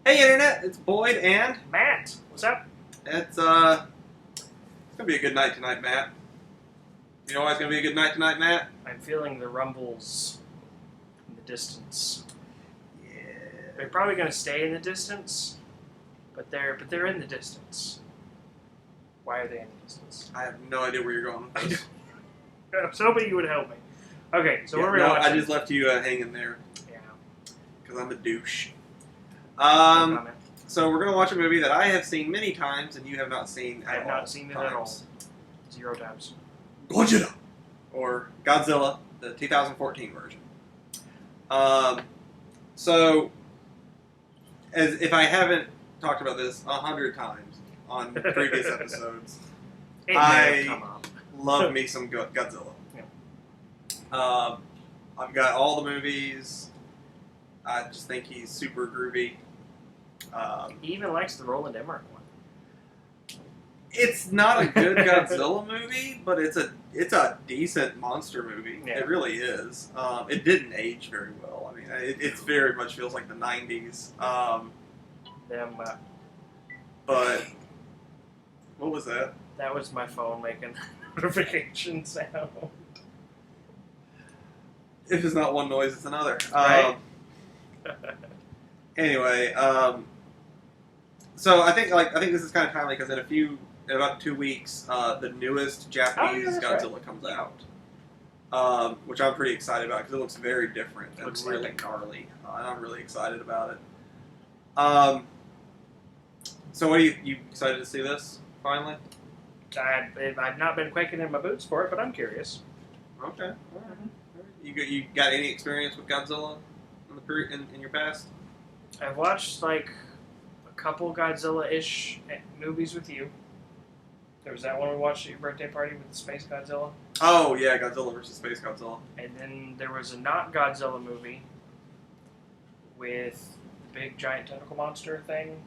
Hey Internet, it's Boyd and Matt. What's up? it's gonna be a good night tonight, Matt. You know why it's gonna be a good night tonight, Matt? I'm feeling the rumbles in the distance. Yeah. They're probably going to stay in the distance, but they're in the distance. Why are they in the distance? I have no idea where you're going with this. I was hoping you would help me. Okay, so what are we no, watching? I just left you hanging there Yeah. because I'm a douche. No comment. So we're gonna watch a movie that I have seen many times and you have not seen. I have not seen it at all. 0 times. Godzilla or Godzilla, the 2014 version. So, as if I haven't talked about this 100 times on previous episodes, It may have come up. love me some Godzilla. Yeah. I've got all the movies. I just think he's super groovy. He even likes the Roland Emmerich one. It's not a good Godzilla movie, but it's a decent monster movie. Yeah. It really is. It didn't age very well. I mean, it very much feels like the 90s. But what was that? That was my phone making notification sound. If it's not one noise, it's another. Right. Anyway, so I think this is kind of timely because in about 2 weeks, the newest Japanese Godzilla comes out, which I'm pretty excited about because it looks very different and Looks really epic. gnarly, and I'm really excited about it. So what are you excited to see this finally? I've not been quaking in my boots for it, but I'm curious. Okay. All right. You got any experience with Godzilla in your past? I've watched like a couple Godzilla-ish movies with you. There was that one we watched at your birthday party with the Space Godzilla. Oh yeah, Godzilla versus Space Godzilla. And then there was a not Godzilla movie with the big giant tentacle monster thing.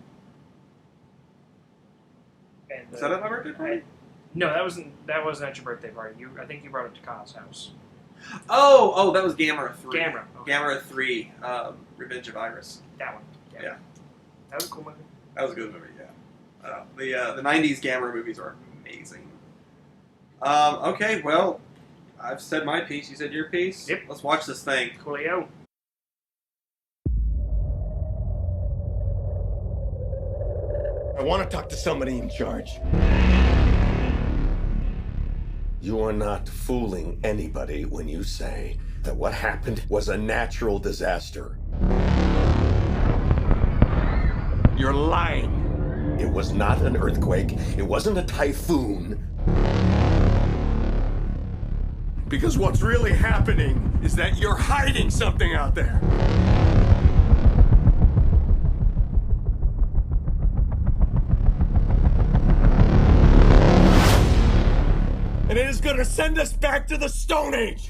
And Was that at my birthday party? No, that wasn't at your birthday party. I think you brought it to Kyle's house. Oh, that was Gamera 3. Gamera. Okay. Gamera 3, Revenge of Iris. That one. Yeah. That was a cool movie. That was a good movie, yeah. The 90s Gamera movies are amazing. Okay, well, I've said my piece. You said your piece? Yep. Let's watch this thing. Coolio. I want to talk to somebody in charge. You are not fooling anybody when you say that what happened was a natural disaster. You're lying. It was not an earthquake. It wasn't a typhoon. Because what's really happening is that you're hiding something out there. And it is going to send us back to the Stone Age.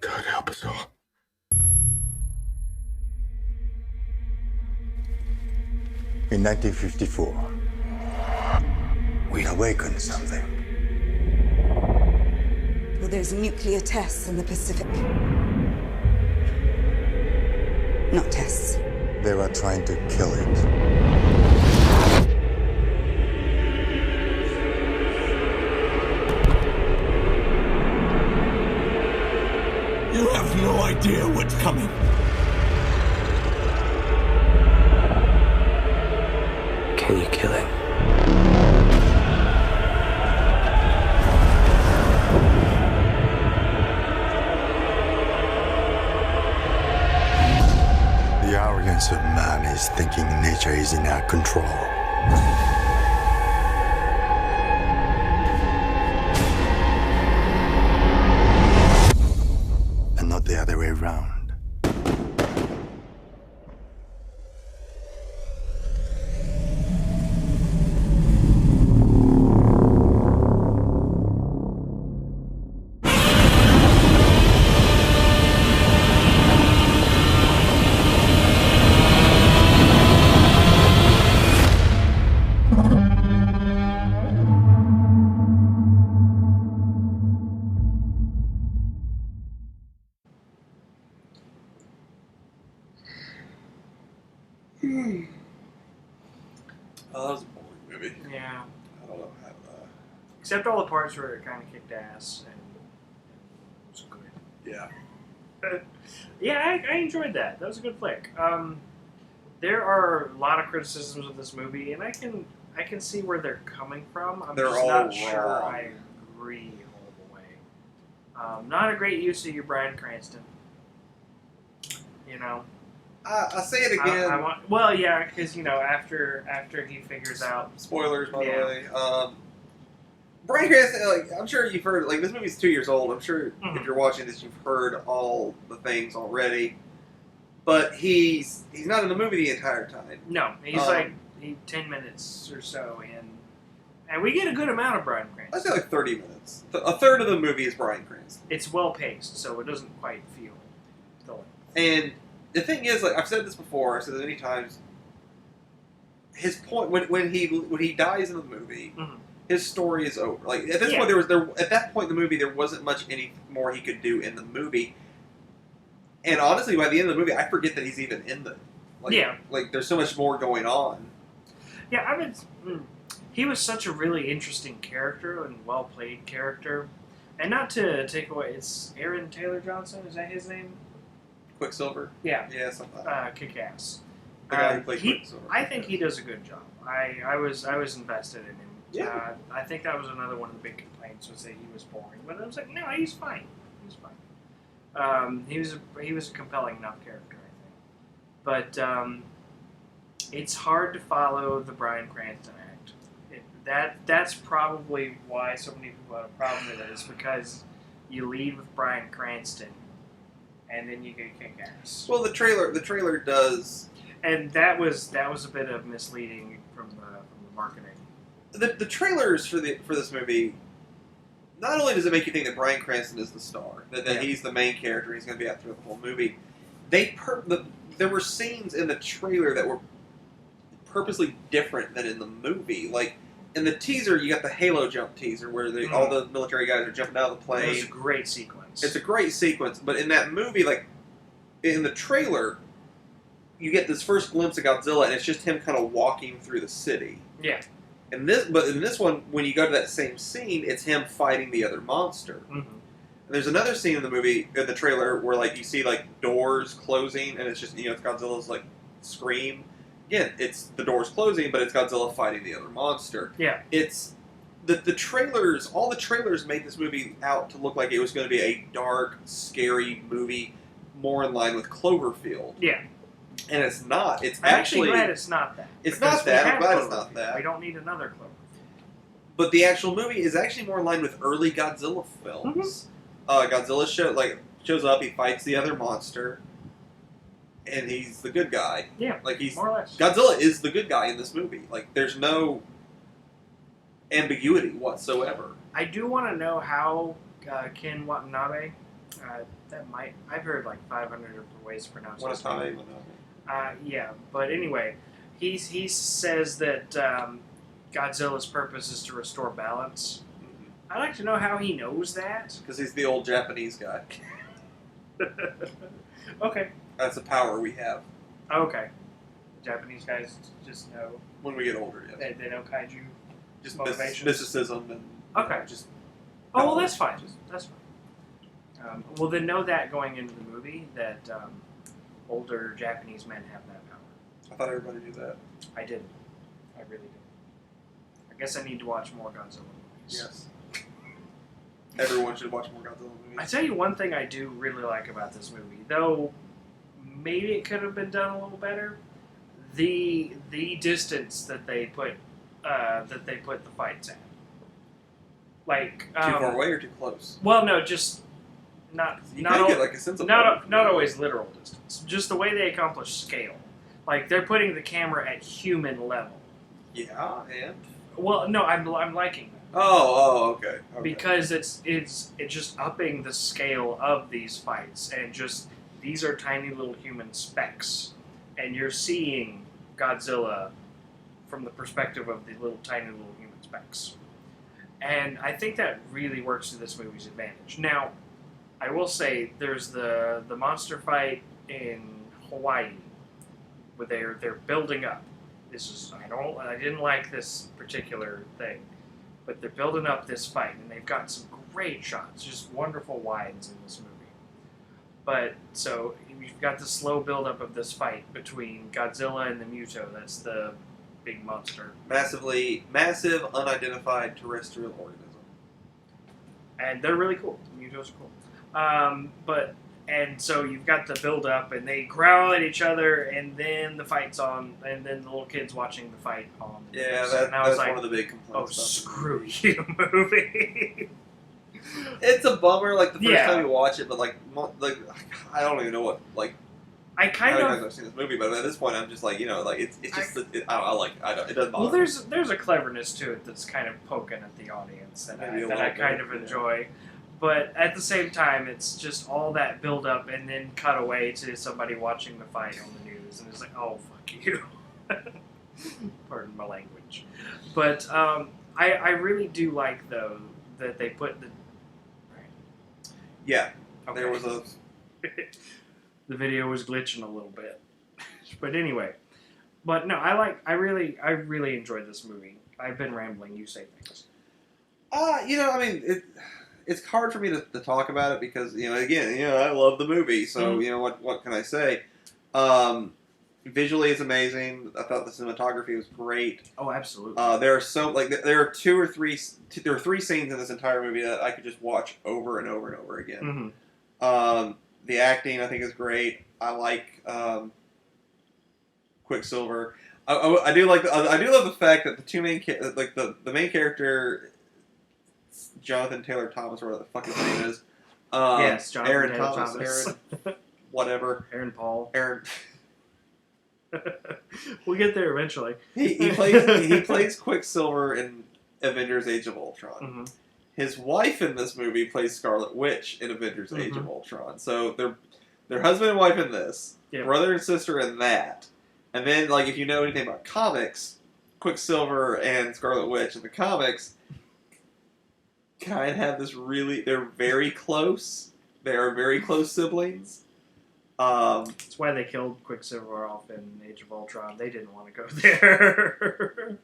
God help us all. In 1954, we awakened something. Well, there's nuclear tests in the Pacific. Not tests. They were trying to kill it. You have no idea what's coming. Can you kill it? The arrogance of man is thinking nature is in our control. And not the other way around. Oh, that was a boring movie. Yeah. I don't know how. Except all the parts where it kind of kicked ass and it was good. Yeah. Yeah, I enjoyed that. That was a good flick. There are a lot of criticisms of this movie, and I can see where they're coming from. They're just all not sure wrong. I agree all the way. Not a great use of your Bryan Cranston. You know. I'll say it again. Well, yeah, because after he figures out. Spoilers, by Yeah. the way. Bryan Cranston, like, I'm sure you've heard, like, this movie's 2 years old. I'm sure if you're watching this, you've heard all the things already. But he's not in the movie the entire time. No, he's 10 minutes or so in. And we get a good amount of Bryan Cranston. I'd say like 30 minutes. A third of the movie is Bryan Cranston. It's well paced, so it doesn't quite feel the length. And the thing is, like, I've said this before, I've said this many times, his point, when he dies in the movie, his story is over. Like, at this point, at that point in the movie, there wasn't much any more he could do in the movie. And honestly, by the end of the movie, I forget that he's even in the. Like, there's so much more going on. Yeah, he was such a really interesting character and well played character. And not to take away, it's Aaron Taylor Johnson, is that his name? Quicksilver? Yeah. Yeah, something like that. Kick-ass. The guy who played Quicksilver. I think he does a good job. I was invested in him. Yeah. I think that was another one of the big complaints was that he was boring. But I was like, no, he's fine. He's fine. He was a compelling enough character, I think. But it's hard to follow the Bryan Cranston act. That's probably why so many people have a problem with it, is because you lead with Bryan Cranston and then you get kick-ass. Well, the trailer does, and that was a bit of misleading from the marketing. The trailers for this movie, not only does it make you think that Bryan Cranston is the star, that he's the main character, he's going to be out through the whole movie. There were scenes in the trailer that were purposely different than in the movie. Like, in the teaser, you got the Halo jump teaser where all the military guys are jumping out of the plane. It was a great sequence. It's a great sequence, but in that movie, like, in the trailer, you get this first glimpse of Godzilla, and it's just him kind of walking through the city. Yeah. But in this one, when you go to that same scene, it's him fighting the other monster. Mm-hmm. And there's another scene in the trailer, where, like, you see, like, doors closing, and it's just, it's Godzilla's, like, scream. Again, it's the doors closing, but it's Godzilla fighting the other monster. Yeah. It's the trailers. All the trailers made this movie out to look like it was going to be a dark, scary movie, more in line with Cloverfield. Yeah. And it's not. It's I'm actually glad it's not that. It's not that. I'm glad it's not that. We don't need another Cloverfield. But the actual movie is actually more in line with early Godzilla films. Godzilla shows up, he fights the other monster, and he's the good guy. Yeah, like he's more or less. Godzilla is the good guy in this movie. Like, there's no ambiguity whatsoever. I do want to know how Ken Watanabe. I've heard like 500 different ways to pronounce his name. Yeah, but anyway, he says that Godzilla's purpose is to restore balance. I'd like to know how he knows that. Because he's the old Japanese guy. Okay. That's a power we have. Okay. Japanese guys just know. When we get older, yes. They know kaiju. Just motivations. mysticism and. Okay. Just. Oh, well, that's fine. That's fine. Well, then know that going into the movie that older Japanese men have that power. I thought everybody knew that. I didn't. I really didn't. I guess I need to watch more Godzilla movies. Yes. Everyone should watch more Godzilla movies. I tell you one thing I do really like about this movie, though maybe it could have been done a little better. The distance that they put the fights at. Like too far away or too close? Well, no, just not. You not get like a sense of not always literal distance. Just the way they accomplish scale. Like they're putting the camera at human level. Yeah, and. Well, no, I'm liking that. Okay. Because it's just upping the scale of these fights, and just these are tiny little human specks, and you're seeing Godzilla from the perspective of the tiny little human specks, and I think that really works to this movie's advantage. Now, I will say there's the monster fight in Hawaii, where they're building up. I didn't like this particular thing, but they're building up this fight, and they've got some great shots, just wonderful wides in this movie. But, so, you've got the slow build-up of this fight between Godzilla and the Muto. That's the big monster. Massive, unidentified terrestrial organism. And they're really cool. The Mutos are cool. And so you've got the build-up, and they growl at each other, and then the fight's on, and then the little kid's watching the fight on. Yeah, that's one of the big complaints. Oh, screw you, movie. It's a bummer, like, the first Yeah. time you watch it, but, like, I don't even know what, like, I kind of... I've seen this movie, but at this point, I'm just like, you know, like, it's just, it doesn't bother Well, me. there's a cleverness to it that's kind of poking at the audience that Maybe a I little kind bit, of yeah. enjoy. But at the same time, it's just all that build up and then cut away to somebody watching the fight on the news, and it's like, oh, fuck you. Pardon my language. But I really do like, though, that they put the... Yeah, Okay. there was a... The video was glitching a little bit. But anyway. But no, I really enjoyed this movie. I've been rambling, you say things. You know, I mean, it's hard for me to talk about it because, you know, again, you know, I love the movie, so, you know, what can I say? Visually, it's amazing. I thought the cinematography was great. Oh, absolutely. There are three scenes in this entire movie that I could just watch over and over and over again. Mm-hmm. The acting, I think, is great. I like Quicksilver. I do love the fact that the two main the main character, Jonathan Taylor Thomas, or whatever the fuck his name is. Yes, Jonathan Aaron Taylor Thomas. Aaron, whatever. Aaron Paul. Aaron. We'll get there eventually. He plays Quicksilver in Avengers: Age of Ultron. Mm-hmm. His wife in this movie plays Scarlet Witch in Avengers: Age of Ultron. So they're husband and wife in this, brother and sister in that, and then, like, if you know anything about comics, Quicksilver and Scarlet Witch in the comics kind of have this they're very close. They are very close siblings. That's why they killed Quicksilver off in Age of Ultron. They didn't want to go there.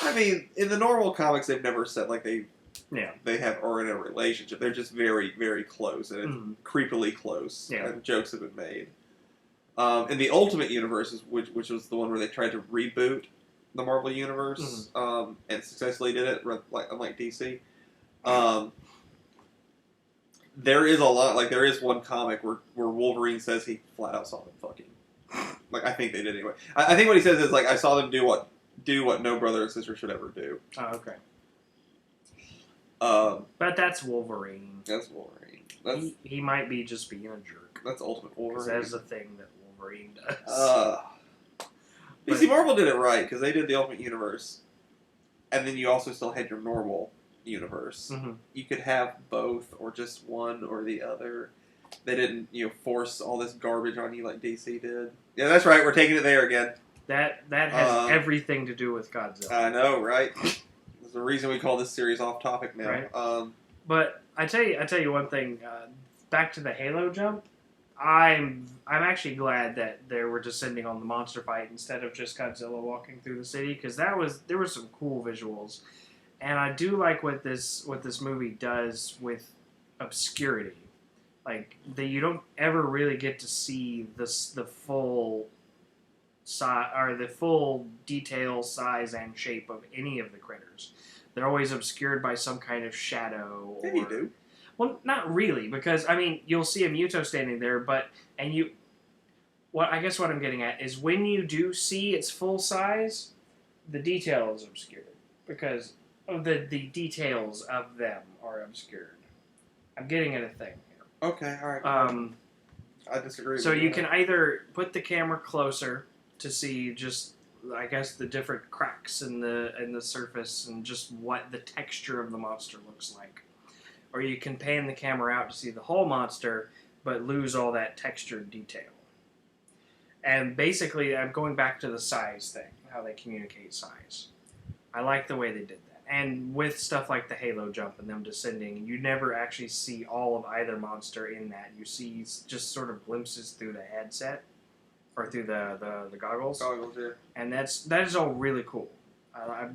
I mean, in the normal comics, they've never said, like, they are in a relationship. They're just very, very close, and it's creepily close. Yeah. And jokes have been made. In the Ultimate Universe, which was the one where they tried to reboot the Marvel Universe, and successfully did it, unlike DC. There is a lot, like, there is one comic where Wolverine says he flat out saw them fucking. Like, I think they did anyway. I think what he says is, like, I saw them do what no brother and sister should ever do. Oh, okay. But that's Wolverine. That's Wolverine. He might be just being a jerk. That's Ultimate Wolverine. That's the thing that Wolverine does. DC Marvel did it right, because they did the Ultimate Universe, and then you also still had your normal universe. Mm-hmm. You could have both, or just one or the other. They didn't, force all this garbage on you like DC did. Yeah, that's right. We're taking it there again. That has everything to do with Godzilla. I know, right? There's a reason we call this series off topic now. Right. But I tell you one thing. Back to the Halo jump. I'm actually glad that they were descending on the monster fight instead of just Godzilla walking through the city, because there were some cool visuals, and I do like what this movie does with obscurity. Like, you don't ever really get to see the full size or the full detail, size, and shape of any of the critters. They're always obscured by some kind of shadow. Yeah, you do. Well, not really, because, I mean, you'll see a Muto standing there, I guess what I'm getting at is when you do see its full size, the detail is obscured, because of the details of them are obscured. I'm getting at a thing here. Okay, alright. I disagree with So you. you can either put the camera closer to see just, I guess, the different cracks in the surface and just what the texture of the monster looks like. Or you can pan the camera out to see the whole monster, but lose all that textured detail. And basically, I'm going back to the size thing, how they communicate size. I like the way they did that. And with stuff like the Halo jump and them descending, you never actually see all of either monster in that. You see just sort of glimpses through the headset. or through the goggles. Goggles, yeah. And that is all really cool.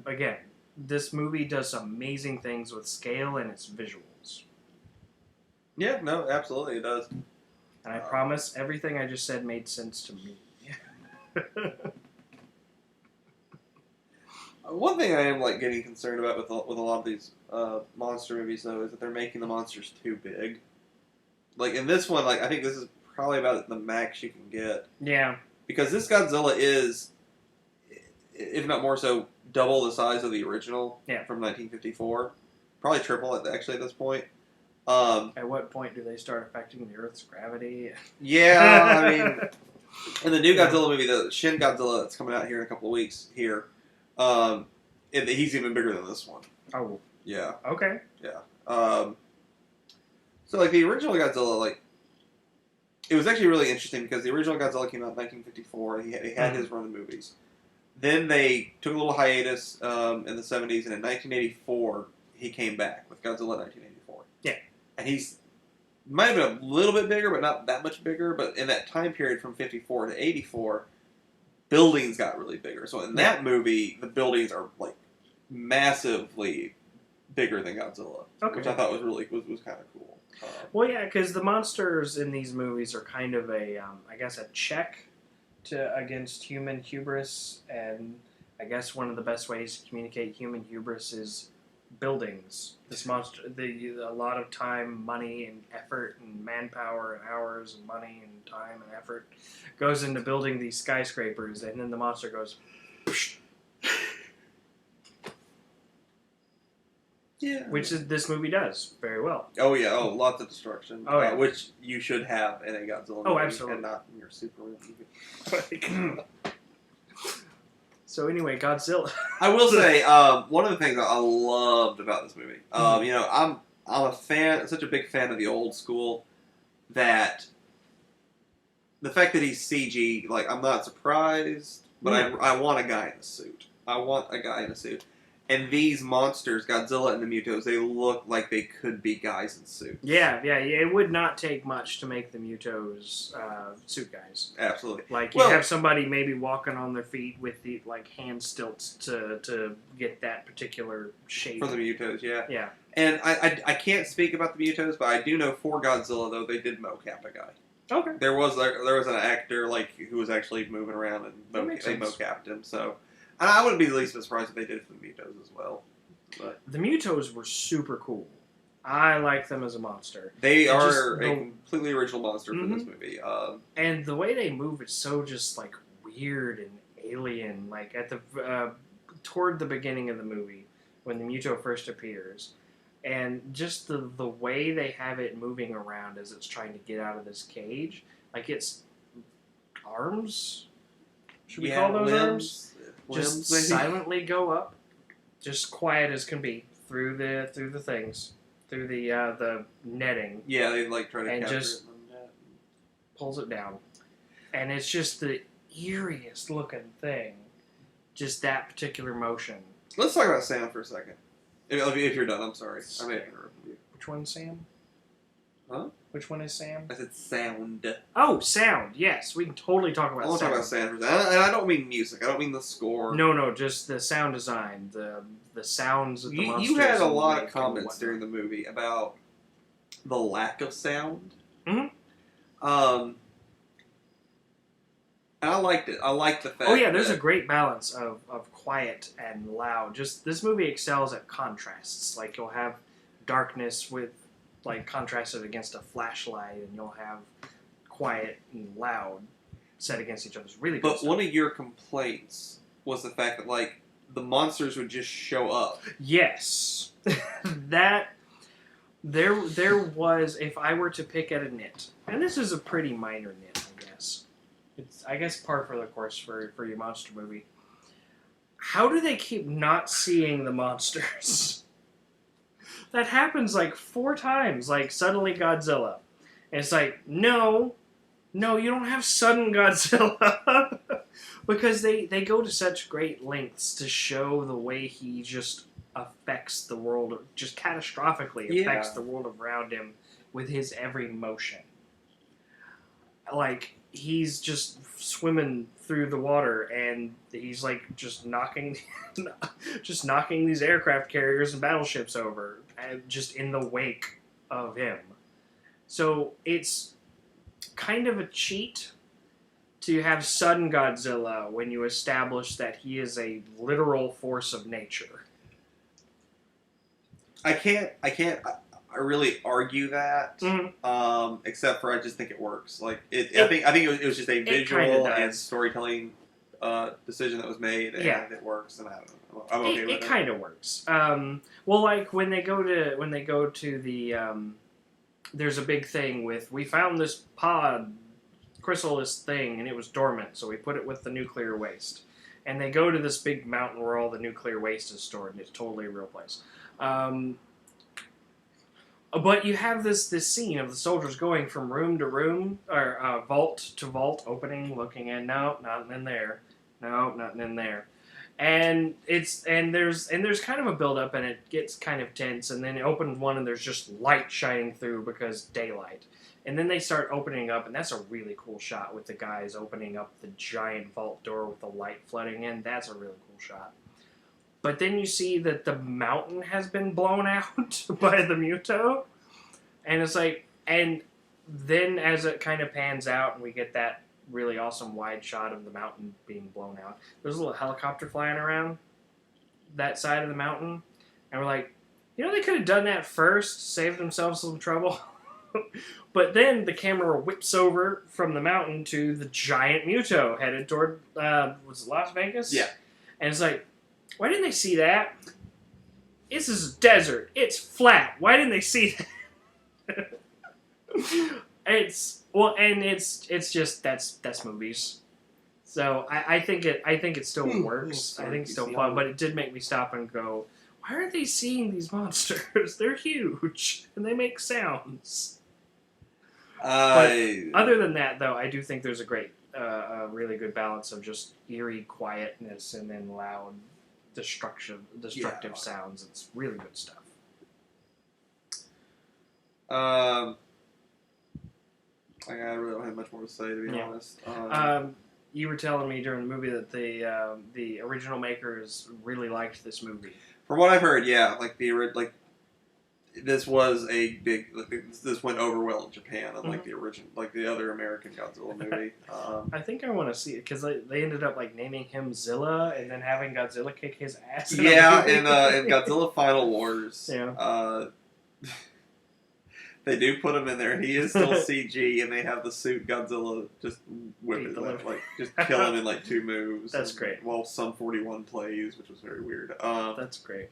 Again, this movie does amazing things with scale and its visuals. Yeah, no, absolutely, it does. And I promise everything I just said made sense to me. One thing I am like getting concerned about with a lot of these monster movies though is that they're making the monsters too big. Like in this one, like I think this is probably about the max you can get. Yeah. Because this Godzilla is, if not more so, double the size of the original from 1954. Probably triple it actually at this point. At what point do they start affecting the Earth's gravity? Yeah, I mean, in the new Godzilla movie, the Shin Godzilla that's coming out here in a couple of weeks here, he's even bigger than this one. Oh. Yeah. Okay. Yeah. So, like, the original Godzilla, like, it was actually really interesting because the original Godzilla came out in 1954. He had his run of movies. Then they took a little hiatus in the 70s, and in 1984, he came back with Godzilla 1984. Yeah. And might have been a little bit bigger, but not that much bigger. But in that time period from 54 to 84, buildings got really bigger. So in that movie, the buildings are, like, massively bigger than Godzilla. Okay. Which I thought was kind of cool. Well, yeah, because the monsters in these movies are kind of a check against human hubris, and I guess one of the best ways to communicate human hubris is buildings. This monster, a lot of time, money, and effort, and manpower, and hours, and money, and time, and effort goes into building these skyscrapers, and then the monster goes. Psh. Yeah. Which this movie does very well. Oh, yeah. Oh, lots of destruction. Oh, yeah. Which you should have in a Godzilla movie. Oh, absolutely. And not in your Superman movie. So anyway, Godzilla. I will say, one of the things I loved about this movie, you know, I'm such a big fan of the old school, that the fact that he's CG, like, I'm not surprised, but I want a guy in a suit. I want a guy in a suit. And these monsters, Godzilla and the Mutos, they look like they could be guys in suits. Yeah. It would not take much to make the Mutos suit guys. Absolutely. Like, you have somebody maybe walking on their feet with the, like, hand stilts to get that particular shape. For the Mutos, yeah. Yeah. And I can't speak about the Mutos, but I do know for Godzilla, though, they did mocap a guy. Okay. There was an actor, like, who was actually moving around, and they mocapped him, so... And I wouldn't be the least bit surprised if they did it for the Mutos as well. But the Mutos were super cool. I like them as a monster. They are a completely original monster for this movie. And the way they move is so just, like, weird and alien. Like, at the toward the beginning of the movie, when the Muto first appears, and just the way they have it moving around as it's trying to get out of this cage, like, its arms? Should we call those arms? Just silently go up, just quiet as can be, through the things, through the netting. Yeah, they like try to and capture just it in the net. Pulls it down, and it's just the eeriest looking thing. Just that particular motion. Let's talk about Sam for a second. If you're done, I'm sorry. I may have interrupted you. Which one's Sam? Huh? Which one is Sam? I said sound. Oh, sound. Yes, we can totally talk about I want to sound. talk about sound for a second. And I don't mean music. I don't mean the score. No, just the sound design, the sounds of the monsters. You had a lot of comments during the movie about the lack of sound. Mm-hmm. And I liked it. I liked the fact. Oh yeah, there's a great balance of quiet and loud. Just this movie excels at contrasts. Like, you'll have darkness with, like, contrasted against a flashlight, and you'll have quiet and loud set against each other. It's really good But stuff. one of your complaints was the fact that, like, the monsters would just show up. Yes. That there was, if I were to pick at a nit, and this is a pretty minor nit, I guess. It's, I guess, par for the course for your monster movie. How do they keep not seeing the monsters? That happens like 4 times, like suddenly Godzilla. And it's like, no, you don't have sudden Godzilla. Because they go to such great lengths to show the way he just affects the world, just catastrophically affects the world around him with his every motion. like he's just swimming through the water, and he's like just knocking these aircraft carriers and battleships over, just in the wake of him. So it's kind of a cheat to have sudden Godzilla when you establish that he is a literal force of nature. I can't really argue that, except for I just think it works. Like I think it was just a visual and storytelling decision that was made, and it works. And I don't know, I'm okay with it. It kind of works. Well, like when they go to the there's a big thing with, we found this pod chrysalis thing and it was dormant, so we put it with the nuclear waste. And they go to this big mountain where all the nuclear waste is stored, and it's totally a real place. But you have this scene of the soldiers going from room to room, or vault to vault, opening, looking in. No, not in there. No, not in there. And there's kind of a build up, and it gets kind of tense. And then you open one, and there's just light shining through because daylight. And then they start opening up, and that's a really cool shot with the guys opening up the giant vault door with the light flooding in. That's a really cool shot. But then you see that the mountain has been blown out by the Muto. And it's like, and then as it kind of pans out and we get that really awesome wide shot of the mountain being blown out, there's a little helicopter flying around that side of the mountain. And we're like, they could have done that first, saved themselves some trouble. But then the camera whips over from the mountain to the giant Muto headed toward, was it Las Vegas? Yeah. And it's like, why didn't they see that? This is a desert. It's flat. Why didn't they see that? It's just that's movies. So I think it still works. I think it's still fun, but it did make me stop and go, why aren't they seeing these monsters? They're huge and they make sounds. But other than that, though, I do think there's a really good balance of just eerie quietness and then loud destructive sounds. It's really good stuff. I really don't have much more to say, to be honest. You were telling me during the movie that the original makers really liked this movie. From what I've heard, yeah, this was a big. This went over well in Japan, unlike the original, like the other American Godzilla movie. I think I want to see it because they ended up naming him Zilla and then having Godzilla kick his ass. Yeah, in Godzilla Final Wars, they do put him in there. He is still CG, and they have the suit Godzilla just whip his ass, just kill him in 2 moves. That's great. While Sum 41 plays, which was very weird. That's great.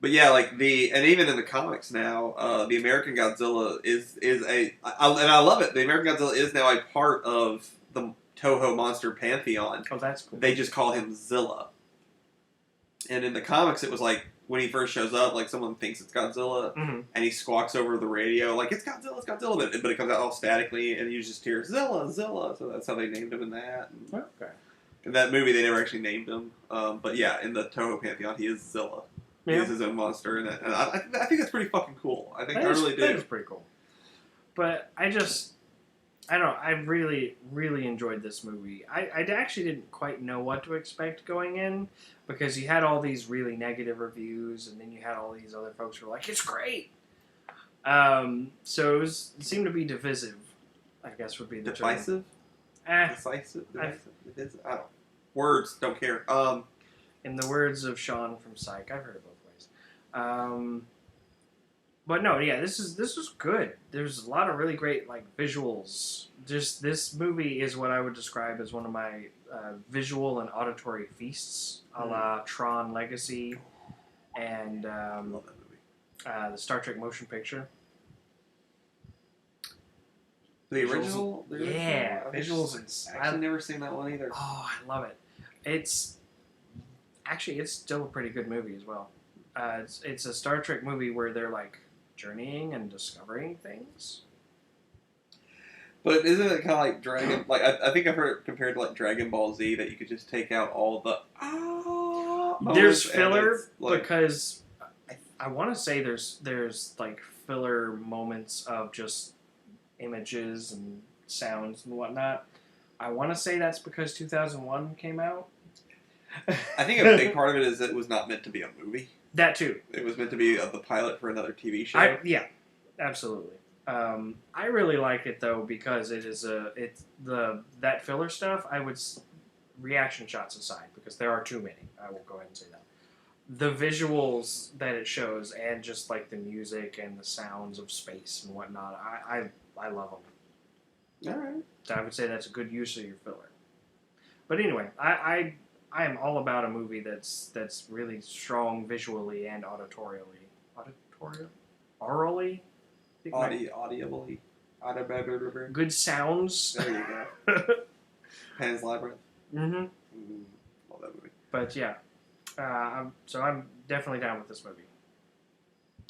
But yeah, and even in the comics now, the American Godzilla is and I love it. The American Godzilla is now a part of the Toho monster pantheon. Oh, that's cool. They just call him Zilla. And in the comics, it was when he first shows up, someone thinks it's Godzilla, and he squawks over the radio, it's Godzilla, but it comes out all statically, and you just hear Zilla, Zilla. So that's how they named him in that. Okay. In that movie, they never actually named him. But yeah, in the Toho pantheon, he is Zilla. He is his own monster, and I think that's pretty fucking cool. I really do. That is pretty cool. But I don't know, I really, really enjoyed this movie. I actually didn't quite know what to expect going in, because you had all these really negative reviews, and then you had all these other folks who were like, it's great! So it seemed to be divisive, I guess would be the Divisive? term. Decisive? Divisive? I don't. Words, don't care. In the words of Sean from Psych, I've heard it both ways. But no, yeah, this was good. There's a lot of really great visuals. Just this movie is what I would describe as one of my visual and auditory feasts, a la Tron Legacy, and love that movie. The Star Trek motion picture. The original? Yeah, visuals. I've never seen that one either. Oh, I love it. It's still a pretty good movie as well. It's a Star Trek movie where they're journeying and discovering things. But isn't it kind of like Dragon? I think I've heard it compared to Dragon Ball Z, that you could just take out all the There's filler because I want to say there's filler moments of just images and sounds and whatnot. I want to say that's because 2001 came out. I think a big part of it is that it was not meant to be a movie. That too. It was meant to be the pilot for another TV show. Yeah, absolutely. I really like it though because that filler stuff. Reaction shots aside, because there are too many. I will go ahead and say that. The visuals that it shows and just like the music and the sounds of space and whatnot, I love them. All right. So I would say that's a good use of your filler. But anyway, I am all about a movie that's really strong visually and auditorially. Audibly? Audibly. Good sounds. There you go. Pan's Labyrinth. Mm-hmm. Love that movie. But yeah, so I'm definitely down with this movie.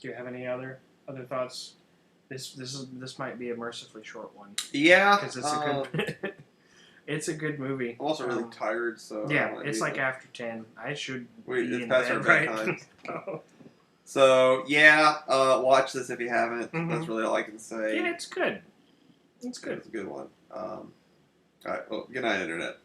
Do you have any other thoughts? This might be a mercifully short one. Yeah, because it's a good it's a good movie. I'm also really tired, so yeah, it's like after 10. I should be it's in past bed, our right? bedtime. So yeah, watch this if you haven't. Mhm. That's really all I can say. Yeah, it's good. It's good. It's a good one. All right. Well, good night, Internet.